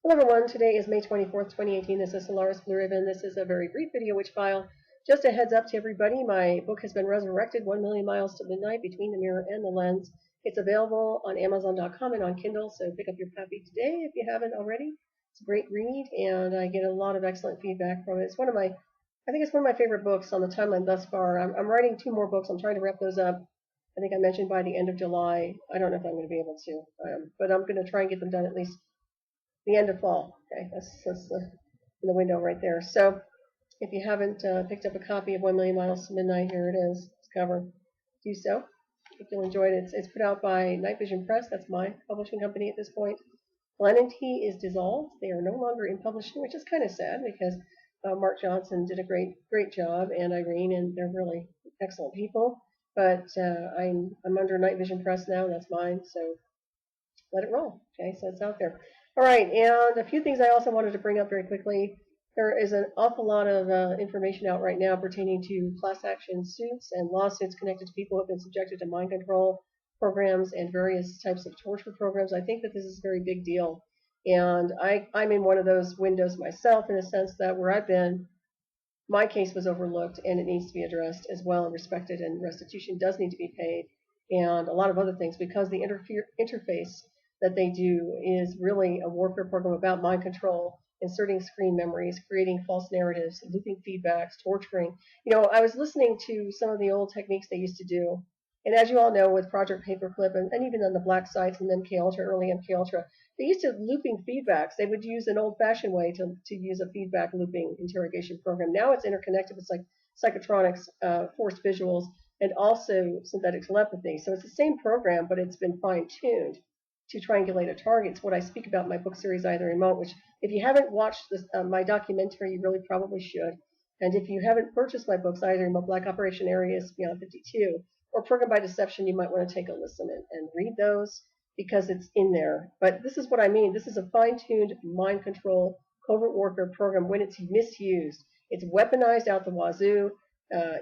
Hello everyone, today is May 24th, 2018. This is Solaris BlueRaven. This is a very brief video Witchfile. Just a heads up to everybody, my book has been resurrected, 1,000,000 Miles to Midnight, Between the Mirror and the Lens. It's available on Amazon.com and on Kindle, so pick up your copy today if you haven't already. It's a great read, and I get a lot of excellent feedback from it. It's I think it's one of my favorite books on the timeline thus far. I'm writing 2 more books. I'm trying to wrap those up. I think I mentioned by the end of July. I don't know if I'm going to be able to, but I'm going to try and get them done at least the end of fall. Okay, that's in the window right there. So if you haven't picked up a copy of 1,000,000 Miles to Midnight, here it is. It's cover. Do so. If you'll enjoy it. It's put out by Night Vision Press. That's my publishing company at this point. Glen & Tea is dissolved. They are no longer in publishing, which is kind of sad because Mark Johnson did a great job, and Irene, and they're really excellent people. But I'm under Night Vision Press now. That's mine. So let it roll. Okay, so it's out there. All right, and a few things I also wanted to bring up very quickly. There is an awful lot of information out right now pertaining to class action suits and lawsuits connected to people who have been subjected to mind control programs and various types of torture programs. I think that this is a very big deal. And I'm in one of those windows myself, in a sense that where I've been, my case was overlooked and it needs to be addressed as well and respected, and restitution does need to be paid, and a lot of other things, because the interface that they do is really a warfare program about mind control, inserting screen memories, creating false narratives, looping feedbacks, torturing. You know, I was listening to some of the old techniques they used to do, and as you all know, with Project Paperclip and even on the black sites and MK Ultra, early MK Ultra, they used to looping feedbacks. They would use an old-fashioned way to use a feedback looping interrogation program. Now it's interconnected with psychotronics, forced visuals, and also synthetic telepathy. So it's the same program, but it's been fine-tuned to triangulate a target. It's what I speak about in my book series, Either Remote, which if you haven't watched this, my documentary, you really probably should. And if you haven't purchased my books, Either Remote, Black Operation Areas Beyond 52, or Program by Deception, you might want to take a listen and read those, because it's in there. But this is what I mean. This is a fine-tuned mind control covert warfare program when it's misused. It's weaponized out the wazoo.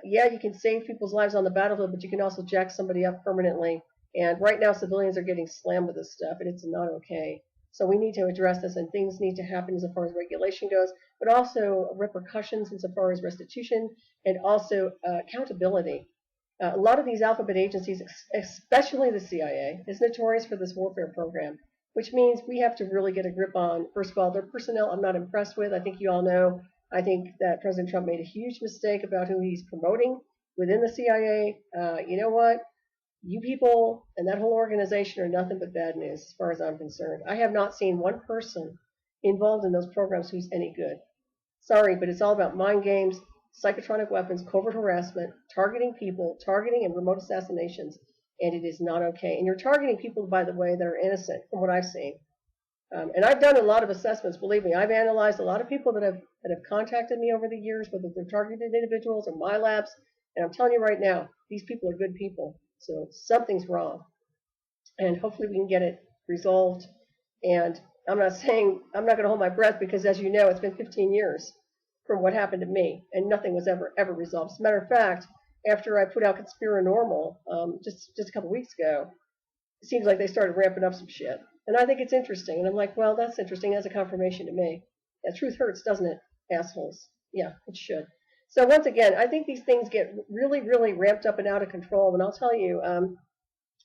Yeah, you can save people's lives on the battlefield, but you can also jack somebody up permanently. And right now, civilians are getting slammed with this stuff, and it's not okay. So we need to address this, and things need to happen as far as regulation goes, but also repercussions insofar as restitution, and also accountability. A lot of these alphabet agencies, especially the CIA, is notorious for this warfare program, which means we have to really get a grip on, first of all, their personnel I'm not impressed with. I think you all know, I think that President Trump made a huge mistake about who he's promoting within the CIA. You know what? You people and that whole organization are nothing but bad news as far as I'm concerned. I have not seen one person involved in those programs who's any good. Sorry, but it's all about mind games, psychotronic weapons, covert harassment, targeting people, targeting and remote assassinations, and it is not okay. And you're targeting people, by the way, that are innocent, from what I've seen. And I've done a lot of assessments. Believe me, I've analyzed a lot of people that have contacted me over the years, whether they're targeted individuals or my labs. And I'm telling you right now, these people are good people. So something's wrong, and hopefully we can get it resolved. And I'm not going to hold my breath, because as you know, it's been 15 years from what happened to me, and nothing was ever resolved. As a matter of fact, after I put out Conspiranormal just a couple weeks ago, it seems like they started ramping up some shit, and I think it's interesting. And I'm like, well, that's interesting. That's a confirmation to me. Yeah, truth hurts, doesn't it, assholes? Yeah, it should. So once again, I think these things get really, really ramped up and out of control. And I'll tell you,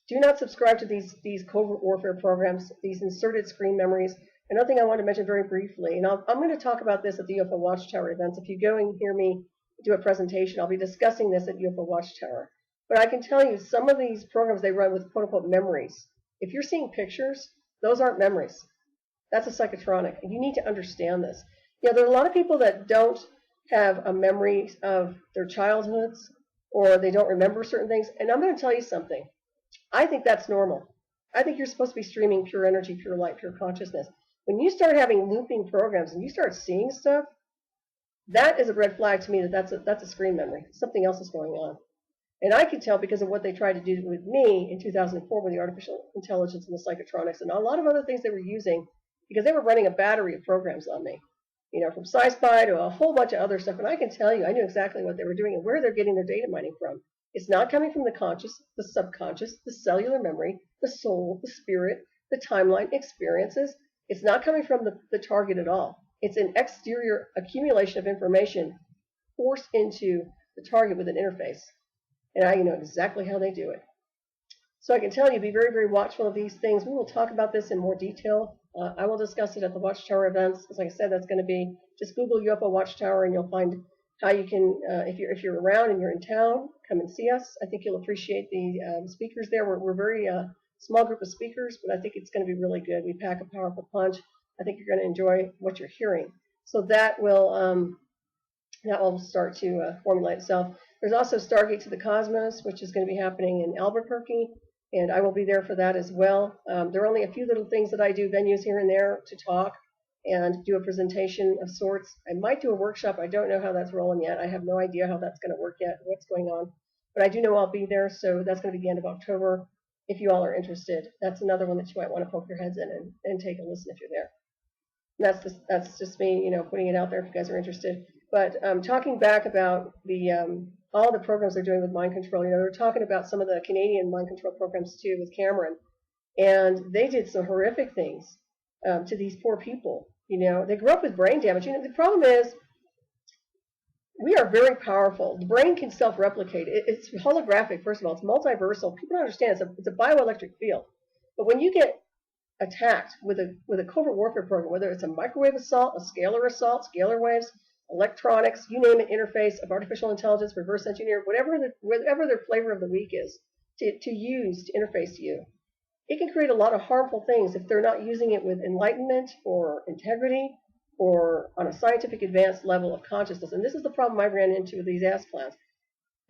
do not subscribe to these covert warfare programs, these inserted screen memories. Another thing I want to mention very briefly, and I'm going to talk about this at the UFO Watchtower events. If you go and hear me do a presentation, I'll be discussing this at UFO Watchtower. But I can tell you, some of these programs they run with quote-unquote memories. If you're seeing pictures, those aren't memories. That's a psychotronic. And you need to understand this. You know, there are a lot of people that don't have a memory of their childhoods, or they don't remember certain things. And I'm going to tell you something. I think that's normal. I think you're supposed to be streaming pure energy, pure light, pure consciousness. When you start having looping programs and you start seeing stuff, that is a red flag to me that that's a screen memory. Something else is going on. And I can tell because of what they tried to do with me in 2004 with the artificial intelligence and the psychotronics and a lot of other things they were using, because they were running a battery of programs on me. You know, from SciSpy to a whole bunch of other stuff. And I can tell you, I knew exactly what they were doing and where they're getting their data mining from. It's not coming from the conscious, the subconscious, the cellular memory, the soul, the spirit, the timeline, experiences. It's not coming from the target at all. It's an exterior accumulation of information forced into the target with an interface. And I know exactly how they do it. So I can tell you, be very, very watchful of these things. We will talk about this in more detail. I will discuss it at the Watchtower events. As I said, that's going to be, just Google UFO Watchtower and you'll find how you can, if you're around and you're in town, come and see us. I think you'll appreciate the speakers there. We're very small group of speakers, but I think it's going to be really good. We pack a powerful punch. I think you're going to enjoy what you're hearing. So that will start to formulate itself. There's also Stargate to the Cosmos, which is going to be happening in Albuquerque, and I will be there for that as well. There are only a few little things that I do, venues here and there to talk and do a presentation of sorts. I might do a workshop. I don't know how that's rolling yet. I have no idea how that's going to work yet, what's going on. But I do know I'll be there, so that's going to be the end of October. If you all are interested, that's another one that you might want to poke your heads in and take a listen if you're there. And that's just me, putting it out there if you guys are interested. But talking back about the all the programs they're doing with mind control, they're talking about some of the Canadian mind control programs too with Cameron, and they did some horrific things to these poor people. They grew up with brain damage. The problem is we are very powerful. The brain can self-replicate. It's holographic. First of all, it's multiversal. People don't understand it's a bioelectric field. But when you get attacked with a covert warfare program, whether it's a microwave assault, scalar waves, electronics, you name it, interface of artificial intelligence, reverse engineer, whatever their flavor of the week is, to use to interface to you, it can create a lot of harmful things if they're not using it with enlightenment or integrity or on a scientific advanced level of consciousness. And this is the problem I ran into with these ass clowns.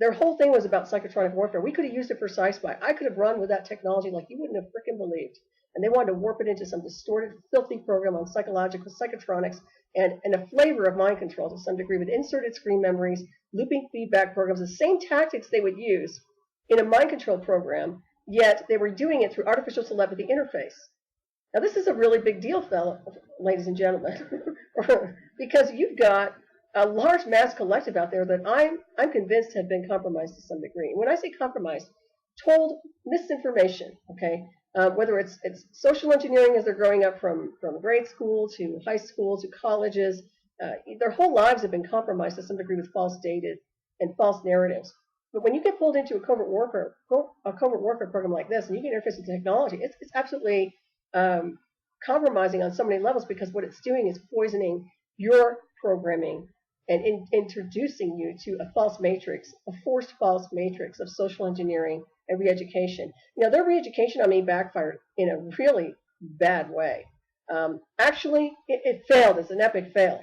Their whole thing was about psychotronic warfare. We could have used it for sci-spy. I could have run with that technology like you wouldn't have frickin' believed. And they wanted to warp it into some distorted, filthy program on psychological psychotronics and a flavor of mind control to some degree with inserted screen memories, looping feedback programs, the same tactics they would use in a mind control program, yet they were doing it through artificial telepathy interface. Now this is a really big deal, ladies and gentlemen, because you've got a large mass collective out there that I'm convinced have been compromised to some degree. And when I say compromised, told misinformation, okay? Whether it's social engineering as they're growing up from grade school to high school to colleges, their whole lives have been compromised to some degree with false data and false narratives. But when you get pulled into a covert warfare program like this, and you get interface with technology, it's absolutely compromising on so many levels, because what it's doing is poisoning your programming and introducing you to a false matrix, a forced false matrix of social engineering and re-education. Their re-education on me backfired in a really bad way. Actually, it failed. It's an epic fail.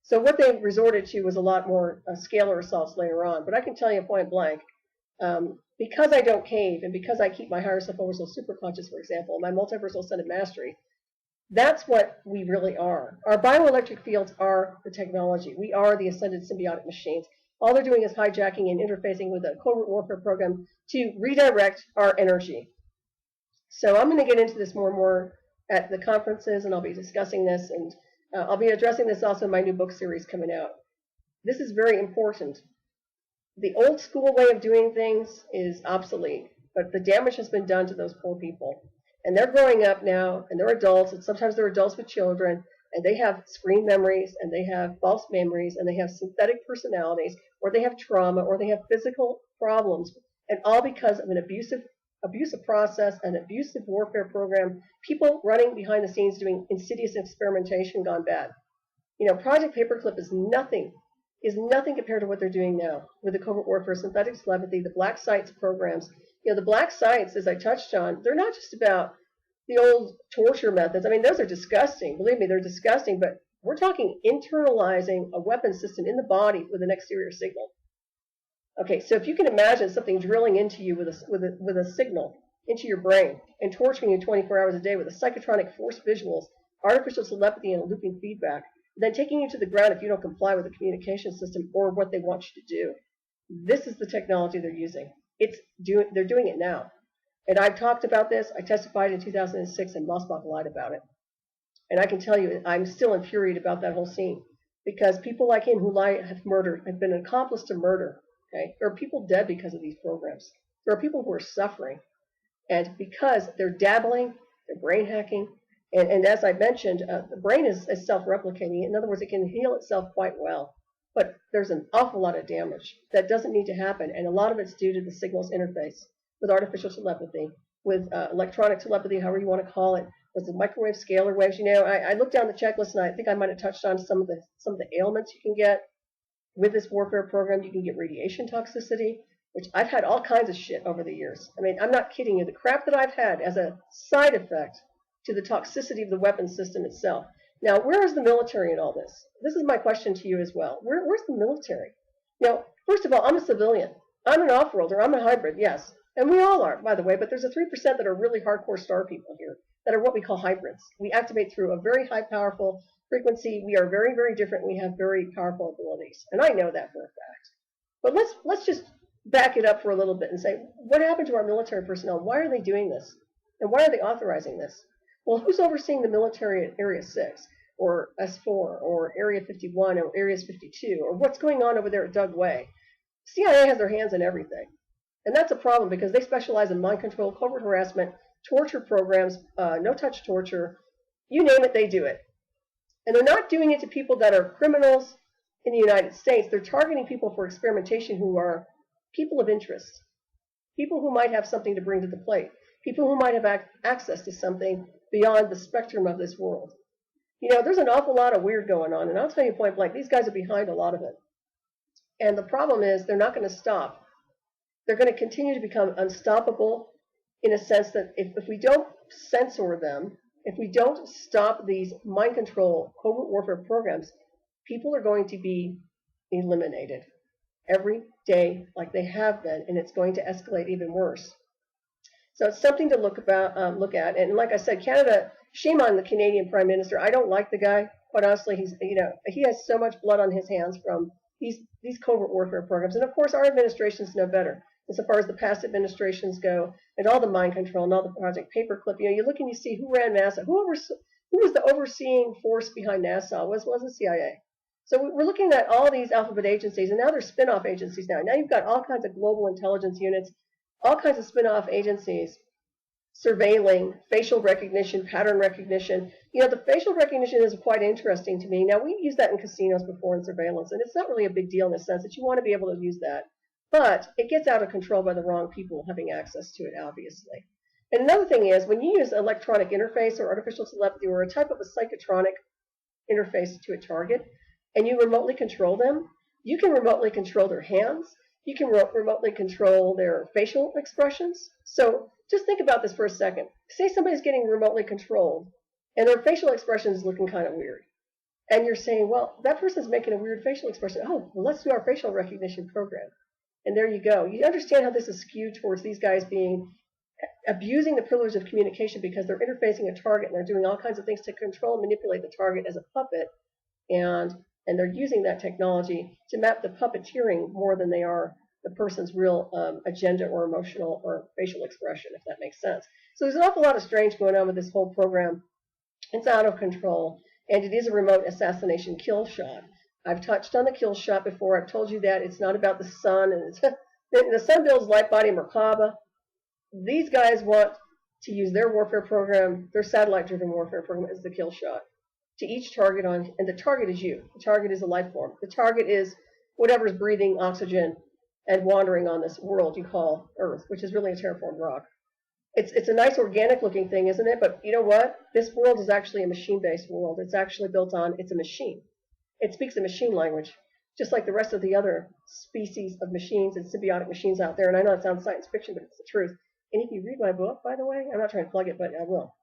So what they resorted to was a lot more scalar assaults later on. But I can tell you point blank, because I don't cave and because I keep my higher self-oversoul superconscious, for example, my multiversal ascended mastery, that's what we really are. Our bioelectric fields are the technology. We are the ascended symbiotic machines. All they're doing is hijacking and interfacing with a covert warfare program to redirect our energy. So I'm going to get into this more and more at the conferences, and I'll be discussing this, and I'll be addressing this also in my new book series coming out. This is very important. The old school way of doing things is obsolete, but the damage has been done to those poor people. And they're growing up now, and they're adults, and sometimes they're adults with children, and they have screen memories, and they have false memories, and they have synthetic personalities, or they have trauma, or they have physical problems, and all because of an abusive process, an abusive warfare program, people running behind the scenes doing insidious experimentation gone bad. Project Paperclip is nothing compared to what they're doing now with the covert warfare, synthetic telepathy, the black sites programs. The black sites, as I touched on, they're not just about the old torture methods. I mean, those are disgusting. Believe me, they're disgusting. But we're talking internalizing a weapon system in the body with an exterior signal. Okay, so if you can imagine something drilling into you with a signal into your brain and torturing you 24 hours a day with a psychotronic force visuals, artificial telepathy, and a looping feedback, then taking you to the ground if you don't comply with the communication system or what they want you to do. This is the technology they're using. They're doing it now. And I've talked about this. I testified in 2006, and Mossbach lied about it. And I can tell you, I'm still infuriated about that whole scene, because people like him who lie have been an accomplice to murder. Okay? There are people dead because of these programs. There are people who are suffering. And because they're dabbling, they're brain hacking, And as I mentioned, the brain is self-replicating. In other words, it can heal itself quite well. But there's an awful lot of damage that doesn't need to happen, and a lot of it's due to the signals interface with artificial telepathy, with electronic telepathy, however you want to call it, with the microwave scalar waves. You know, I looked down the checklist, and I think I might have touched on some of the ailments you can get with this warfare program. You can get radiation toxicity, which I've had all kinds of shit over the years. I mean, I'm not kidding you. The crap that I've had as a side effect to the toxicity of the weapon system itself. Now, where is the military in all this? This is my question to you as well. Where's the military? Now, first of all, I'm a civilian. I'm an off-worlder. I'm a hybrid, yes. And we all are, by the way, but there's a 3% that are really hardcore star people here that are what we call hybrids. We activate through a very high powerful frequency. We are very, very different. We have very powerful abilities. And I know that for a fact. But let's just back it up for a little bit and say, what happened to our military personnel? Why are they doing this? And why are they authorizing this? Well, who's overseeing the military at Area 6 or S4 or Area 51 or Area 52 or what's going on over there at Doug Way? CIA has their hands in everything. And that's a problem because they specialize in mind control, covert harassment, torture programs, no-touch torture. You name it, they do it. And they're not doing it to people that are criminals in the United States. They're targeting people for experimentation who are people of interest, people who might have something to bring to the plate, people who might have access to something beyond the spectrum of this world. You know, there's an awful lot of weird going on, and I'll tell you point blank, these guys are behind a lot of it. And the problem is they're not going to stop. They're going to continue to become unstoppable in a sense that if we don't censor them, if we don't stop these mind control covert warfare programs, people are going to be eliminated every day like they have been, and it's going to escalate even worse. So it's something to look at. And like I said, Canada, shame on the Canadian Prime Minister. I don't like the guy. Quite honestly, he has so much blood on his hands from these covert warfare programs. And of course, our administrations know better as far as the past administrations go, and all the mind control and all the Project Paperclip. You know, you look and you see who ran NASA, who was the overseeing force behind NASA was the CIA. So we're looking at all these alphabet agencies, and now they're spin-off agencies now. Now you've got all kinds of global intelligence units, all kinds of spin-off agencies surveilling facial recognition, pattern recognition. You know, the facial recognition is quite interesting to me. Now, we've used that in casinos before in surveillance, and it's not really a big deal in the sense that you want to be able to use that. But it gets out of control by the wrong people having access to it, obviously. And another thing is, when you use electronic interface or artificial telepathy or a type of a psychotronic interface to a target, and you remotely control them, you can remotely control their hands, you can remotely control their facial expressions. So just think about this for a second. Say somebody's getting remotely controlled, and their facial expression is looking kind of weird. And you're saying, well, that person's making a weird facial expression. Oh, well, let's do our facial recognition program. And there you go. You understand how this is skewed towards these guys abusing the privilege of communication because they're interfacing a target and they're doing all kinds of things to control and manipulate the target as a puppet. And they're using that technology to map the puppeteering more than they are the person's real agenda or emotional or facial expression, if that makes sense. So there's an awful lot of strange going on with this whole program. It's out of control, and it is a remote assassination kill shot. I've touched on the kill shot before. I've told you that it's not about the sun, and the sun builds light body Merkaba. These guys want to use their warfare program, their satellite-driven warfare program, as the kill shot to each target on, and the target is you. The target is a life form. The target is whatever's breathing oxygen and wandering on this world you call Earth, which is really a terraformed rock. It's a nice organic-looking thing, isn't it? But you know what? This world is actually a machine-based world. It's actually built on, it's a machine. It speaks a machine language, just like the rest of the other species of machines and symbiotic machines out there. And I know it sounds science fiction, but it's the truth. And if you read my book, by the way, I'm not trying to plug it, but I will.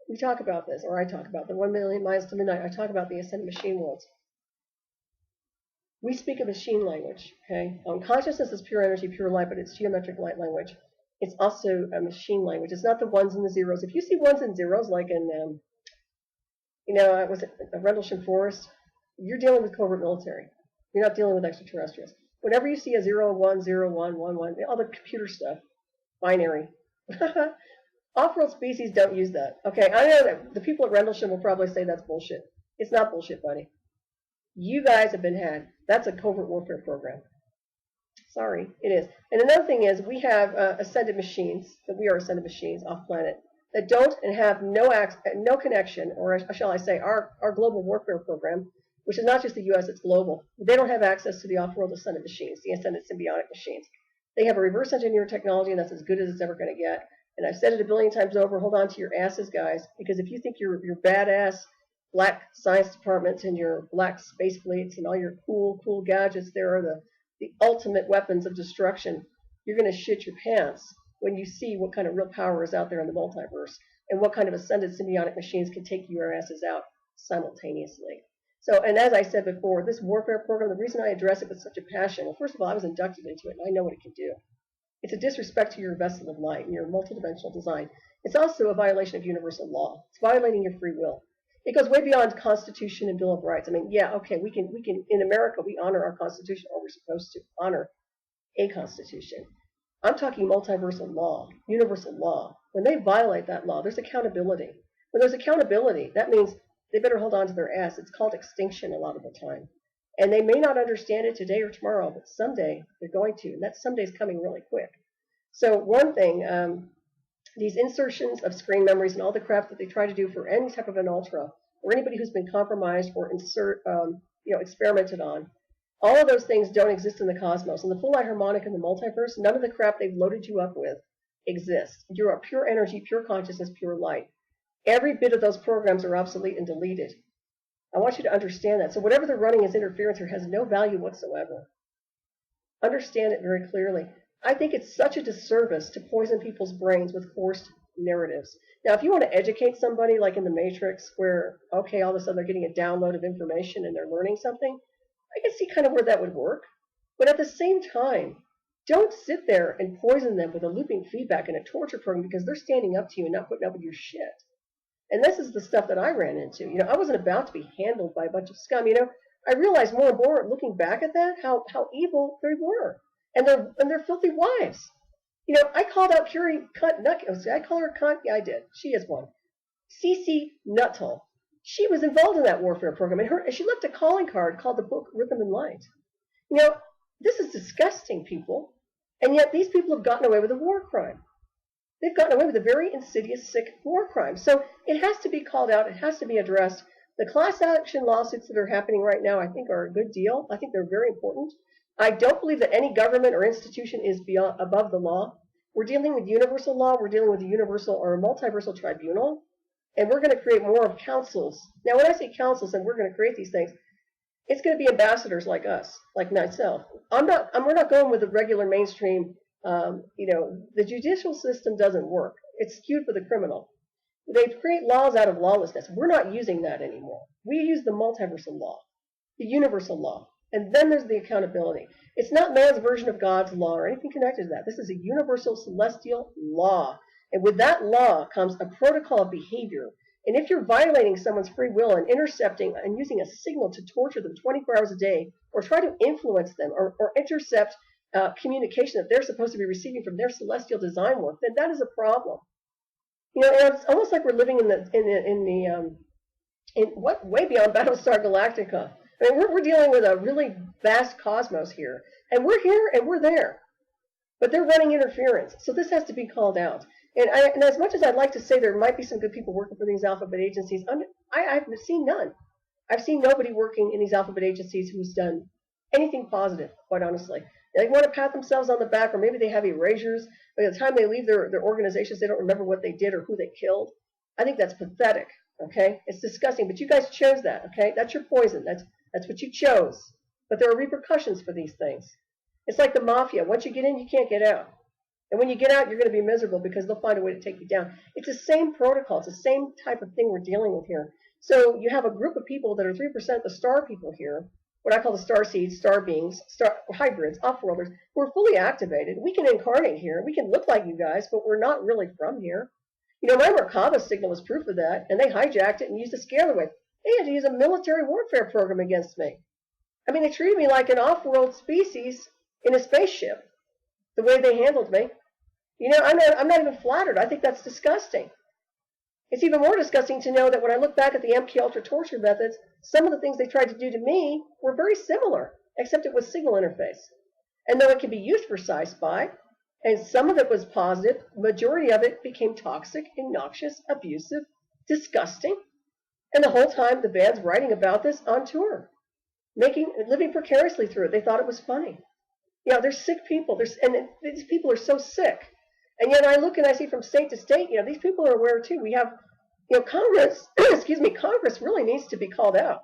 We talk about this, or I talk about the 1 million miles to midnight. I talk about the ascended machine worlds. We speak a machine language, okay? Consciousness is pure energy, pure light, but it's geometric light language. It's also a machine language. It's not the ones and the zeros. If you see ones and zeros, like in, was it Rendlesham Forest? You're dealing with covert military. You're not dealing with extraterrestrials. Whenever you see a 0, 1, 0, 1, 1, 1, all the computer stuff, binary. Off-world species don't use that. Okay, I know that the people at Rendlesham will probably say that's bullshit. It's not bullshit, buddy. You guys have been had. That's a covert warfare program. Sorry, it is. And another thing is we have ascended machines, that we are ascended machines off-planet, that don't and have no connection, or shall I say, our global warfare program, which is not just the U.S., it's global. They don't have access to the off-world ascended machines, the ascended symbiotic machines. They have a reverse engineered technology, and that's as good as it's ever going to get. And I've said it a billion times over, hold on to your asses, guys, because if you think your badass black science departments and your black space fleets and all your cool gadgets there are the ultimate weapons of destruction, you're going to shit your pants when you see what kind of real power is out there in the multiverse and what kind of ascended symbiotic machines can take your asses out simultaneously. So, and as I said before, this warfare program, the reason I address it with such a passion, well, first of all, I was inducted into it, and I know what it can do. It's a disrespect to your vessel of light and your multidimensional design. It's also a violation of universal law. It's violating your free will. It goes way beyond Constitution and Bill of Rights. I mean, yeah, okay, we can, in America, we honor our Constitution, or we're supposed to honor a Constitution. I'm talking multiversal law, universal law. When they violate that law, there's accountability. When there's accountability, that means they better hold on to their ass. It's called extinction a lot of the time. And they may not understand it today or tomorrow, but someday they're going to. And that someday is coming really quick. So one thing, these insertions of screen memories and all the crap that they try to do for any type of an ultra, or anybody who's been compromised or experimented on, all of those things don't exist in the cosmos. In the full light harmonic in the multiverse, none of the crap they've loaded you up with exists. You're a pure energy, pure consciousness, pure light. Every bit of those programs are obsolete and deleted. I want you to understand that. So whatever they're running as interference here has no value whatsoever. Understand it very clearly. I think it's such a disservice to poison people's brains with forced narratives. Now, if you want to educate somebody like in the Matrix where, okay, all of a sudden they're getting a download of information and they're learning something, I can see kind of where that would work. But at the same time, don't sit there and poison them with a looping feedback and a torture program because they're standing up to you and not putting up with your shit. And this is the stuff that I ran into. You know, I wasn't about to be handled by a bunch of scum. You know, I realized more and more looking back at that how evil they were. And their filthy wives. You know, I called out Curie Cunt Nut. I call her cunt. Yeah, I did. She is one. Cece Nuttall. She was involved in that warfare program, and she left a calling card called the book Rhythm and Light. You know, this is disgusting, people. And yet these people have gotten away with a war crime. They've gotten away with a very insidious, sick war crime. So it has to be called out. It has to be addressed. The class action lawsuits that are happening right now, I think, are a good deal. I think they're very important. I don't believe that any government or institution is above the law. We're dealing with universal law. We're dealing with a universal or a multiversal tribunal. And we're going to create more of councils. Now, when I say councils and we're going to create these things, it's going to be ambassadors like us, like myself. We're not going with the regular mainstream. The judicial system doesn't work. It's skewed for the criminal. They create laws out of lawlessness. We're not using that anymore. We use the multiversal law, the universal law. And then there's the accountability. It's not man's version of God's law or anything connected to that. This is a universal celestial law. And with that law comes a protocol of behavior. And if you're violating someone's free will and intercepting and using a signal to torture them 24 hours a day or try to influence them or intercept communication that they're supposed to be receiving from their celestial design work, then that is a problem. You know, and it's almost like we're living way beyond Battlestar Galactica. I mean, we're dealing with a really vast cosmos here. And we're here and we're there. But they're running interference. So this has to be called out. And as much as I'd like to say there might be some good people working for these alphabet agencies, I've seen none. I've seen nobody working in these alphabet agencies who's done anything positive, quite honestly. They want to pat themselves on the back, or maybe they have erasures. By the time they leave their organizations, they don't remember what they did or who they killed. I think that's pathetic, okay? It's disgusting, but you guys chose that, okay? That's your poison. That's what you chose. But there are repercussions for these things. It's like the mafia. Once you get in, you can't get out. And when you get out, you're going to be miserable because they'll find a way to take you down. It's the same protocol. It's the same type of thing we're dealing with here. So you have a group of people that are 3% the star people here, what I call the star seeds, star beings, star hybrids, off-worlders, who are fully activated. We can incarnate here. We can look like you guys, but we're not really from here. You know, my Merkaba signal was proof of that, and they hijacked it and used to scare away. They had to use a military warfare program against me. I mean, they treated me like an off-world species in a spaceship, the way they handled me. You know, I'm not even flattered. I think that's disgusting. It's even more disgusting to know that when I look back at the MK Ultra torture methods, some of the things they tried to do to me were very similar, except it was signal interface. And though it can be used for sci-spy, And some of it was positive. Majority of it became toxic, obnoxious, abusive, disgusting. And the whole time the band's writing about this on tour, living precariously through it. They thought it was funny. You know, they're sick people. And these people are so sick. And yet I look and I see from state to state, you know, these people are aware too. We have, you know, Congress, excuse me, Congress really needs to be called out.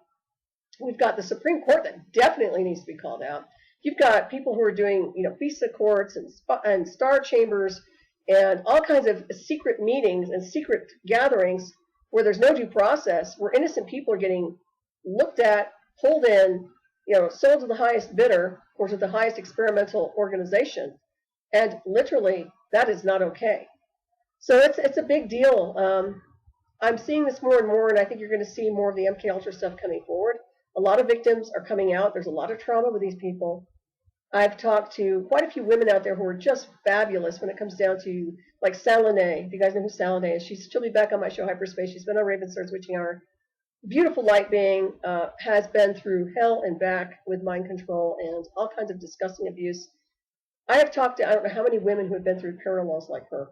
We've got the Supreme Court that definitely needs to be called out. You've got people who are doing, you know, FISA courts and star chambers and all kinds of secret meetings and secret gatherings where there's no due process, where innocent people are getting looked at, pulled in, you know, sold to the highest bidder or to the highest experimental organization. And literally, that is not okay. So it's a big deal. I'm seeing this more and more, and I think you're going to see more of the MK Ultra stuff coming forward. A lot of victims are coming out. There's a lot of trauma with these people. I've talked to quite a few women out there who are just fabulous when it comes down to, like Salonay. Do you guys know who Salonay is? She'll be back on my show, Hyperspace. She's been on Raven Sword's Witching Hour. Beautiful light being, has been through hell and back with mind control and all kinds of disgusting abuse. I have talked to, I don't know how many women who have been through parallels like her.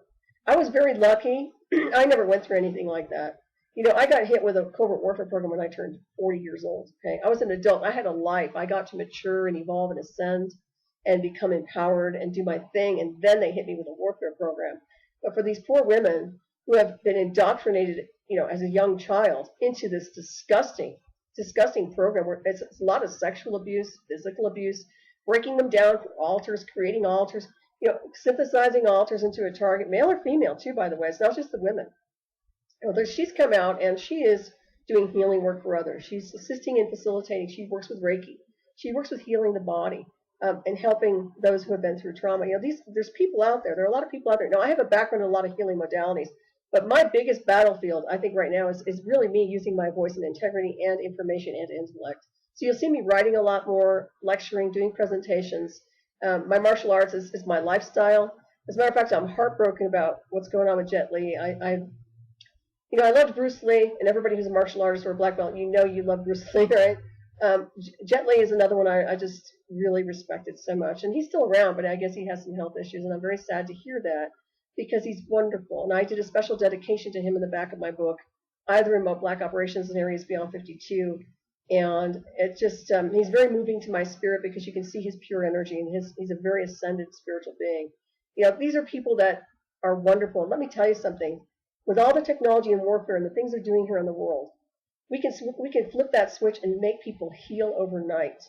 I was very lucky. I never went through anything like that. You know, I got hit with a covert warfare program when I turned 40 years old. Okay, I was an adult. I had a life. I got to mature and evolve and ascend and become empowered and do my thing, and then they hit me with a warfare program. But for these poor women who have been indoctrinated, you know, as a young child into this disgusting program where it's a lot of sexual abuse, physical abuse, breaking them down for altars, creating altars, you know, synthesizing altars into a target, male or female too, by the way. It's not just the women. You know, she's come out and she is doing healing work for others. She's assisting and facilitating. She works with Reiki. She works with healing the body and helping those who have been through trauma. You know, there's people out there. There are a lot of people out there. Now, I have a background in a lot of healing modalities, but my biggest battlefield, I think, right now is really me using my voice and integrity and information and intellect. So you'll see me writing a lot more, lecturing, doing presentations. My martial arts is my lifestyle. As a matter of fact, I'm heartbroken about what's going on with Jet Li. You know, I loved Bruce Lee, and everybody who's a martial artist or a black belt, you know you love Bruce Lee, right? Jet Li is another one I just really respected so much. And he's still around, but I guess he has some health issues, and I'm very sad to hear that because he's wonderful. And I did a special dedication to him in the back of my book, Either Remote Black Operations in Areas Beyond 52. And it just, he's very moving to my spirit because you can see his pure energy, and he's a very ascended spiritual being. You know, these are people that are wonderful. And let me tell you something. With all the technology and warfare and the things they're doing here in the world, we can flip that switch and make people heal overnight.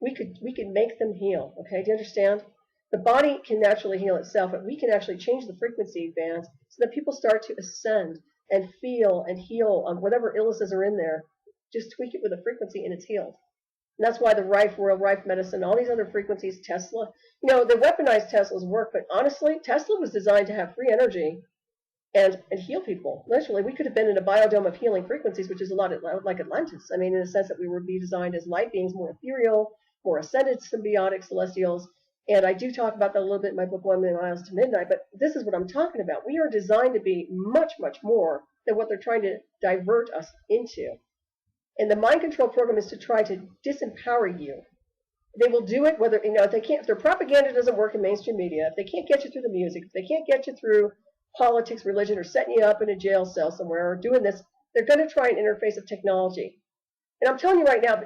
We could make them heal. Okay, do you understand? The body can naturally heal itself, but we can actually change the frequency bands so that people start to ascend and feel and heal whatever illnesses are in there. Just tweak it with a frequency and it's healed. And that's why the Rife, World Rife Medicine, all these other frequencies, Tesla, you know, the weaponized Teslas work, but honestly, Tesla was designed to have free energy and heal people. Literally, we could have been in a biodome of healing frequencies, which is a lot like Atlantis. I mean, in the sense that we would be designed as light beings, more ethereal, more ascended, symbiotic, celestials. And I do talk about that a little bit in my book, 1 Million Miles to Midnight, but this is what I'm talking about. We are designed to be much, much more than what they're trying to divert us into. And the mind control program is to try to disempower you. They will do it whether, you know, if their propaganda doesn't work in mainstream media, if they can't get you through the music, if they can't get you through politics, religion, or setting you up in a jail cell somewhere, or doing this, they're going to try an interface of technology. And I'm telling you right now,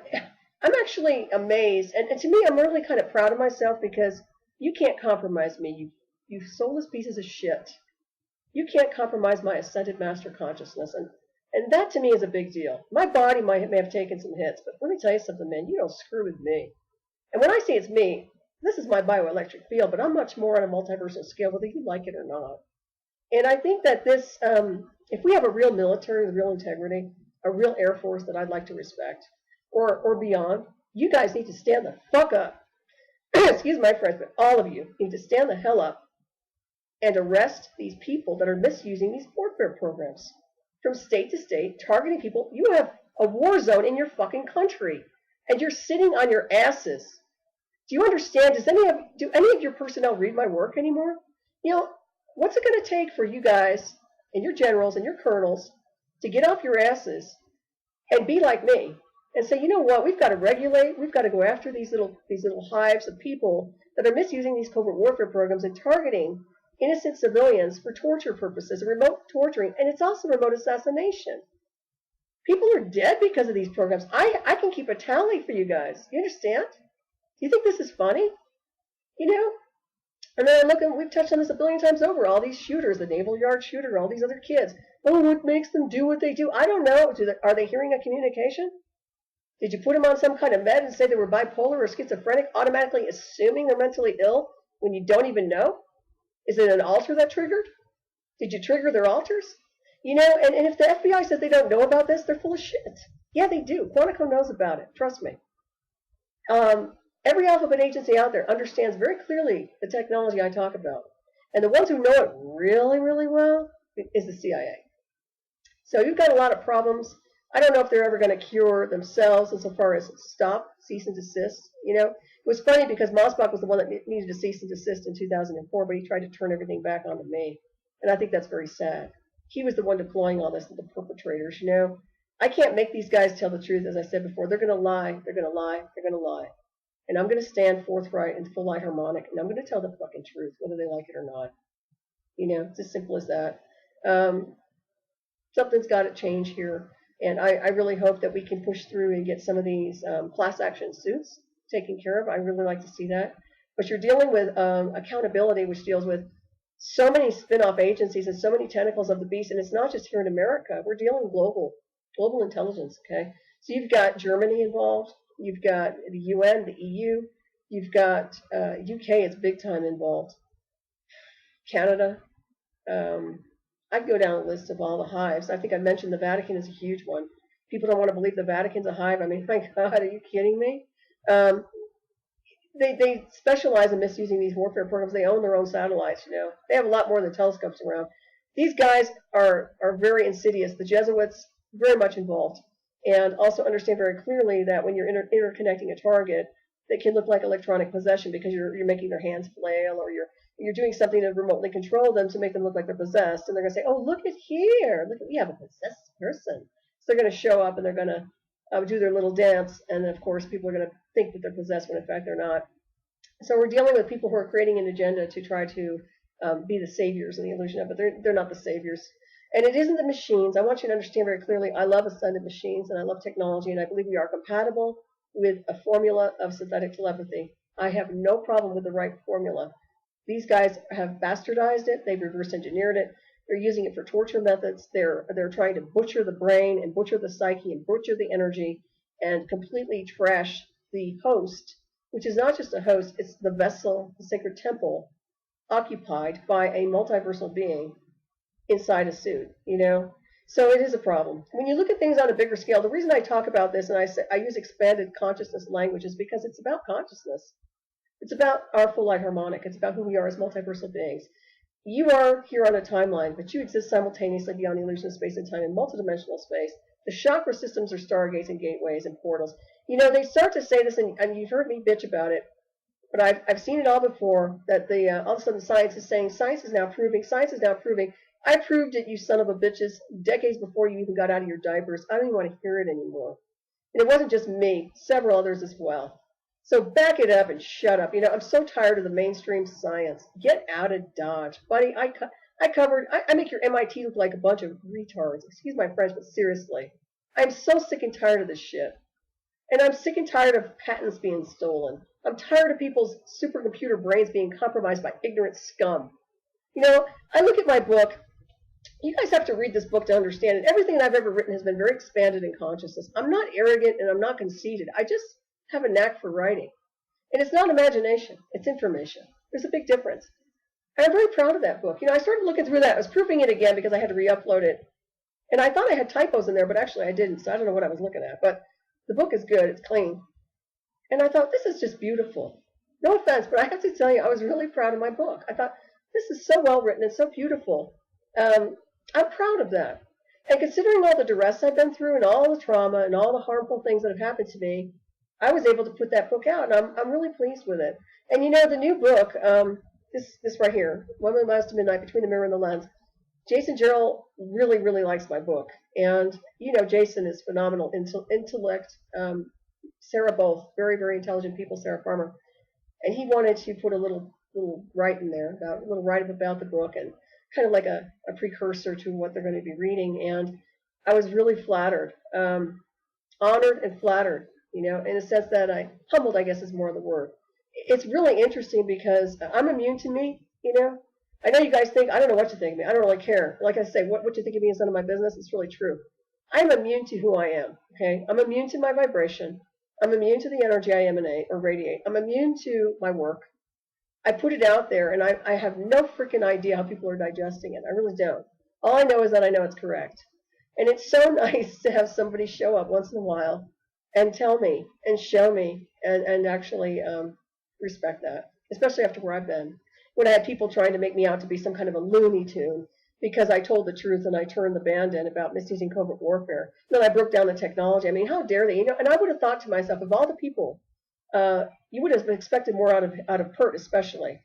I'm actually amazed, and to me, I'm really kind of proud of myself because you can't compromise me, you soulless pieces of shit. You can't compromise my ascended master consciousness, and that to me is a big deal. My body may have taken some hits, but let me tell you something, man, you don't screw with me. And when I say it's me, this is my bioelectric field, but I'm much more on a multiversal scale, whether you like it or not. And I think that this, if we have a real military with real integrity, a real Air Force that I'd like to respect, or beyond, you guys need to stand the fuck up. Excuse my French, but all of you need to stand the hell up and arrest these people that are misusing these warfare programs from state to state, targeting people. You have a war zone in your fucking country, and you're sitting on your asses. Do you understand? Do any of your personnel read my work anymore? You know, what's it going to take for you guys and your generals and your colonels to get off your asses and be like me and say, you know what, we've got to regulate, we've got to go after these little hives of people that are misusing these covert warfare programs and targeting innocent civilians for torture purposes, remote torturing, and it's also remote assassination. People are dead because of these programs. I can keep a tally for you guys. You understand? Do you think this is funny? You know? And then we've touched on this a billion times over, all these shooters, the Naval Yard shooter, all these other kids. Oh, what makes them do what they do? I don't know. Are they hearing a communication? Did you put them on some kind of med and say they were bipolar or schizophrenic, automatically assuming they're mentally ill when you don't even know? Is it an alter that triggered? Did you trigger their alters? You know, and if the FBI says they don't know about this, they're full of shit. Yeah, they do. Quantico knows about it. Trust me. Every alphabet agency out there understands very clearly the technology I talk about. And the ones who know it really, really well is the CIA. So you've got a lot of problems. I don't know if they're ever going to cure themselves insofar as stop, cease and desist. You know, it was funny because Mossbach was the one that needed to cease and desist in 2004, but he tried to turn everything back onto me. And I think that's very sad. He was the one deploying all this to the perpetrators, you know. I can't make these guys tell the truth, as I said before. They're going to lie. They're going to lie. They're going to lie. And I'm going to stand forthright and full light harmonic, and I'm going to tell the fucking truth, whether they like it or not. You know, it's as simple as that. Something's got to change here, and I really hope that we can push through and get some of these class action suits taken care of. I really like to see that. But you're dealing with accountability, which deals with so many spin-off agencies and so many tentacles of the beast, and it's not just here in America. We're dealing global intelligence, okay? So you've got Germany involved. You've got the UN, the EU. You've got UK is big time involved. Canada. I go down a list of all the hives. I think I mentioned the Vatican is a huge one. People don't want to believe the Vatican's a hive. I mean, my God, are you kidding me? They specialize in misusing these warfare programs. They own their own satellites, you know. They have a lot more than telescopes around. These guys are very insidious. The Jesuits, very much involved. And also understand very clearly that when you're interconnecting a target, they can look like electronic possession because you're making their hands flail, or you're doing something to remotely control them to make them look like they're possessed. And they're going to say, oh, look at here. Look, we have a possessed person. So they're going to show up and they're going to do their little dance. And, of course, people are going to think that they're possessed when, in fact, they're not. So we're dealing with people who are creating an agenda to try to be the saviors in the illusion of it. They're not the saviors. And it isn't the machines. I want you to understand very clearly, I love ascended machines and I love technology, and I believe we are compatible with a formula of synthetic telepathy. I have no problem with the right formula. These guys have bastardized it. They've reverse engineered it. They're using it for torture methods. They're trying to butcher the brain and butcher the psyche and butcher the energy and completely trash the host, which is not just a host, it's the vessel, the sacred temple, occupied by a multiversal being inside a suit, you know? So it is a problem. When you look at things on a bigger scale, the reason I talk about this and I use expanded consciousness language is because it's about consciousness. It's about our full light harmonic. It's about who we are as multiversal beings. You are here on a timeline, but you exist simultaneously beyond the illusion of space and time in multidimensional space. The chakra systems are stargates and gateways and portals. You know, they start to say this, and you've heard me bitch about it, but I've seen it all before, that all of a sudden science is saying, science is now proving. I proved it, you son of a bitches, decades before you even got out of your diapers. I don't even want to hear it anymore. And it wasn't just me, several others as well. So back it up and shut up. You know, I'm so tired of the mainstream science. Get out of Dodge. Buddy, I make your MIT look like a bunch of retards. Excuse my French, but seriously. I'm so sick and tired of this shit. And I'm sick and tired of patents being stolen. I'm tired of people's supercomputer brains being compromised by ignorant scum. You know, I look at my book. You guys have to read this book to understand it. Everything that I've ever written has been very expanded in consciousness. I'm not arrogant and I'm not conceited. I just have a knack for writing. And it's not imagination. It's information. There's a big difference. And I'm very proud of that book. You know, I started looking through that. I was proofing it again because I had to re-upload it. And I thought I had typos in there, but actually I didn't. So I don't know what I was looking at. But the book is good. It's clean. And I thought, this is just beautiful. No offense, but I have to tell you, I was really proud of my book. I thought, this is so well written and so beautiful. I'm proud of that. And considering all the duress I've been through and all the trauma and all the harmful things that have happened to me, I was able to put that book out, and I'm really pleased with it. And you know, the new book, this right here, 1 Million Miles to Midnight, Between the Mirror and the Lens, Jason Gerald really, really likes my book. And, you know, Jason is phenomenal intellect. Sarah both, very, very intelligent people, Sarah Farmer. And he wanted to put a little write in there, a little write up about the book and kind of like a precursor to what they're going to be reading. And I was really flattered, honored and flattered, you know, in a sense that humbled, I guess is more of the word. It's really interesting because I'm immune to me, you know. I know you guys think, I don't know what you think of me. I don't really care. Like I say, what you think of me is none of my business. It's really true. I'm immune to who I am, okay? I'm immune to my vibration. I'm immune to the energy I emanate or radiate. I'm immune to my work. I put it out there, and I have no freaking idea how people are digesting it. I really don't. All I know is that I know it's correct. And it's so nice to have somebody show up once in a while and tell me and show me and actually respect that, especially after where I've been. When I had people trying to make me out to be some kind of a Looney Tune because I told the truth and I turned the band in about misusing covert warfare. Then I broke down the technology. I mean, how dare they? You know, and I would have thought to myself, of all the people, you would have expected more out of Pert, especially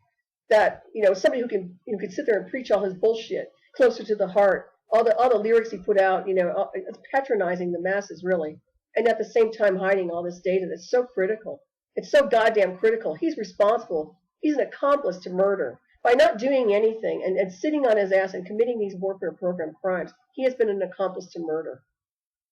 that somebody who can could sit there and preach all his bullshit closer to the heart. All the lyrics he put out, it's patronizing the masses really, and at the same time hiding all this data that's so critical. It's so goddamn critical. He's responsible. He's an accomplice to murder. By not doing anything and sitting on his ass and committing these warfare program crimes, he has been an accomplice to murder.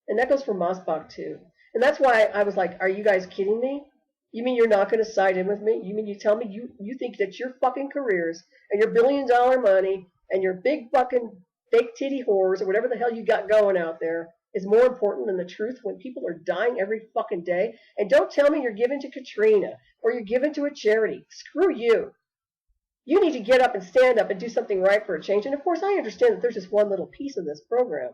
And that goes for Mosbach too. And that's why I was like, are you guys kidding me? You mean you're not going to side in with me? You mean you tell me you think that your fucking careers and your $1 billion money and your big fucking fake titty whores or whatever the hell you got going out there is more important than the truth when people are dying every fucking day? And don't tell me you're giving to Katrina or you're giving to a charity. Screw you. You need to get up and stand up and do something right for a change. And of course, I understand that there's just one little piece of this program.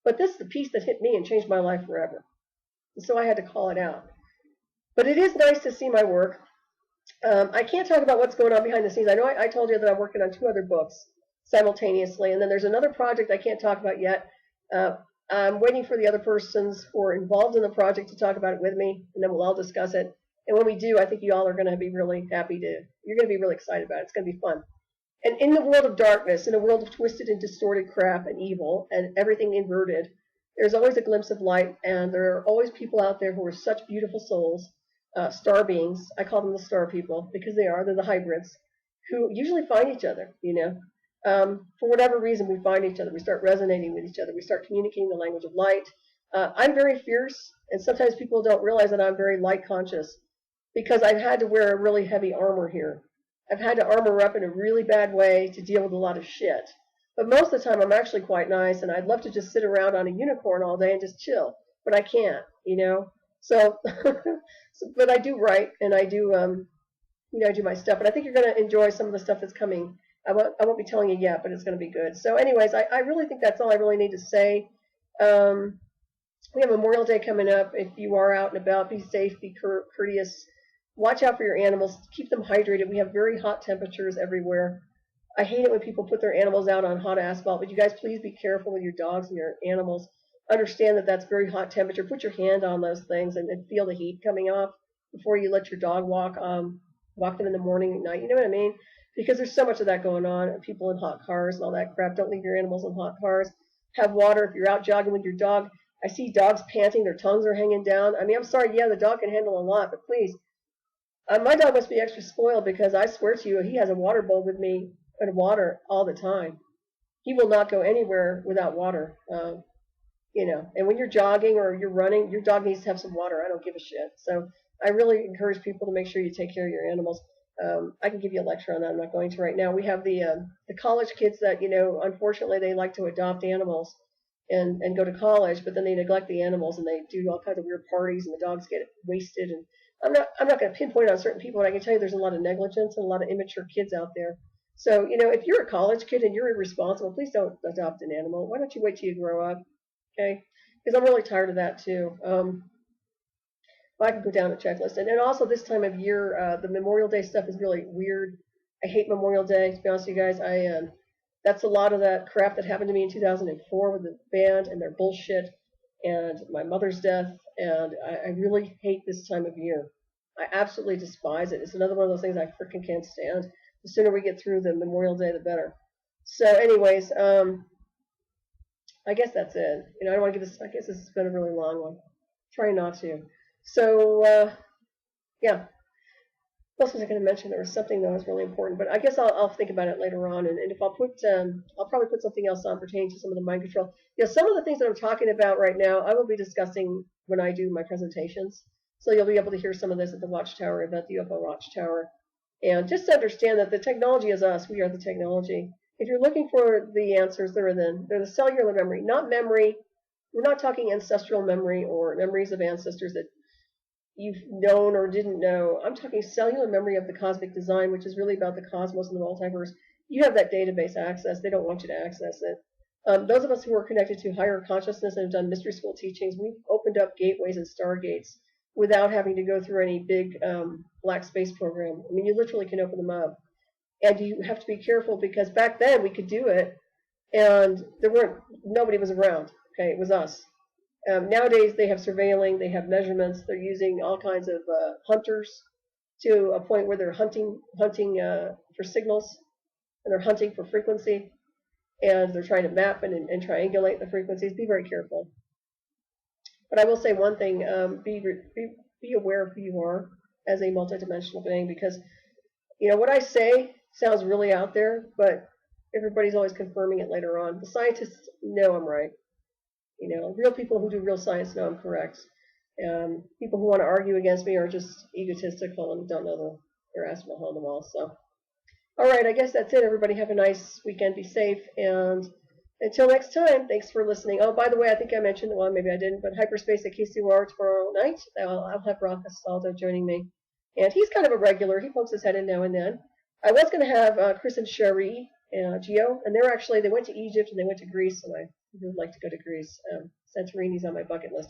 But this is the piece that hit me and changed my life forever. And so I had to call it out. But it is nice to see my work. I can't talk about what's going on behind the scenes. I know I told you that I'm working on 2 other books simultaneously. And then there's another project I can't talk about yet. I'm waiting for the other persons who are involved in the project to talk about it with me. And then we'll all discuss it. And when we do, I think you all are going to be really happy you're going to be really excited about it. It's going to be fun. And in the world of darkness, in a world of twisted and distorted crap and evil and everything inverted, there's always a glimpse of light, and there are always people out there who are such beautiful souls, star beings. I call them the star people because they're the hybrids, who usually find each other, For whatever reason, we find each other. We start resonating with each other. We start communicating the language of light. I'm very fierce, and sometimes people don't realize that I'm very light conscious because I've had to wear a really heavy armor here. I've had to armor up in a really bad way to deal with a lot of shit. But most of the time, I'm actually quite nice, and I'd love to just sit around on a unicorn all day and just chill. But I can't, So, but I do write, and I do, I do my stuff. And I think you're going to enjoy some of the stuff that's coming. I won't be telling you yet, but it's going to be good. So anyways, I really think that's all I really need to say. We have Memorial Day coming up. If you are out and about, be safe, be courteous. Watch out for your animals. Keep them hydrated. We have very hot temperatures everywhere. I hate it when people put their animals out on hot asphalt, but you guys please be careful with your dogs and your animals. Understand that that's very hot temperature. Put your hand on those things and feel the heat coming off before you let your dog walk them in the morning and night. You know what I mean? Because there's so much of that going on. People in hot cars and all that crap. Don't leave your animals in hot cars. Have water if you're out jogging with your dog. I see dogs panting. Their tongues are hanging down. I mean, I'm sorry. Yeah, the dog can handle a lot, but please. My dog must be extra spoiled because I swear to you, he has a water bowl with me and water all the time. He will not go anywhere without water. And when you're jogging or you're running, your dog needs to have some water. I don't give a shit. So I really encourage people to make sure you take care of your animals. I can give you a lecture on that. I'm not going to right now. We have the college kids that, unfortunately they like to adopt animals and go to college, but then they neglect the animals and they do all kinds of weird parties and the dogs get wasted. And I'm not going to pinpoint on certain people, but I can tell you there's a lot of negligence and a lot of immature kids out there. So, if you're a college kid and you're irresponsible, please don't adopt an animal. Why don't you wait till you grow up? Okay? Because I'm really tired of that too. I can go down a checklist. And also this time of year, the Memorial Day stuff is really weird. I hate Memorial Day, to be honest with you guys. That's a lot of that crap that happened to me in 2004 with the band and their bullshit and my mother's death. And I really hate this time of year. I absolutely despise it. It's another one of those things I freaking can't stand. The sooner we get through the Memorial Day, the better. So anyways, I guess that's it. You know, I don't want to give this. I guess this has been a really long one. Try not to. So yeah. What else was I going to mention? There was something that was really important, but I guess I'll think about it later on. And if I'll probably put something else on pertaining to some of the mind control. Yeah, some of the things that I'm talking about right now, I will be discussing when I do my presentations. So you'll be able to hear some of this at the Watchtower event, the UFO Watchtower. And just to understand that the technology is us. We are the technology. If you're looking for the answers, they're the cellular memory, not memory. We're not talking ancestral memory or memories of ancestors that you've known or didn't know. I'm talking cellular memory of the cosmic design, which is really about the cosmos and the multiverse. You have that database access. They don't want you to access it. Those of us who are connected to higher consciousness and have done mystery school teachings, we've opened up gateways and stargates without having to go through any big black space program. I mean, you literally can open them up. And you have to be careful because back then we could do it, and nobody was around. Okay, it was us. Nowadays, they have surveilling, they have measurements, they're using all kinds of hunters to a point where they're hunting for signals, and they're hunting for frequency, and they're trying to map and triangulate the frequencies. Be very careful. But I will say one thing, be aware of who you are as a multidimensional being, because, you know, what I say sounds really out there, but everybody's always confirming it later on. The scientists know I'm right. You know, real people who do real science know I'm correct. People who want to argue against me are just egotistical and don't know their ass from a hole in the wall. So, all right, I guess that's it. Everybody have a nice weekend. Be safe. And until next time, thanks for listening. Oh, by the way, I think I mentioned, well, maybe I didn't, but Hyperspace at KCOR tomorrow night. I'll have Rock Castaldo joining me. And he's kind of a regular. He pokes his head in now and then. I was going to have Chris and Sherry, Gio, and they went to Egypt and they went to Greece, and I would like to go to Greece. Santorini's on my bucket list.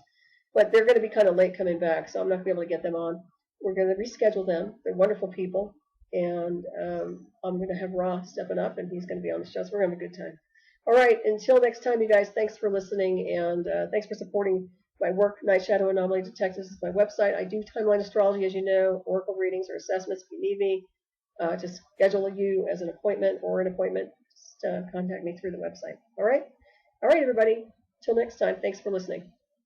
But they're going to be kind of late coming back, so I'm not going to be able to get them on. We're going to reschedule them. They're wonderful people. And I'm going to have Ra stepping up, and he's going to be on the show, so we're going to have a good time. All right, until next time, you guys, thanks for listening, and thanks for supporting my work, Night Shadow Anomaly Detectives is my website. I do timeline astrology, as you know, oracle readings or assessments if you need me. To schedule you as an appointment or an appointment, just contact me through the website. All right, everybody. Till next time. Thanks for listening.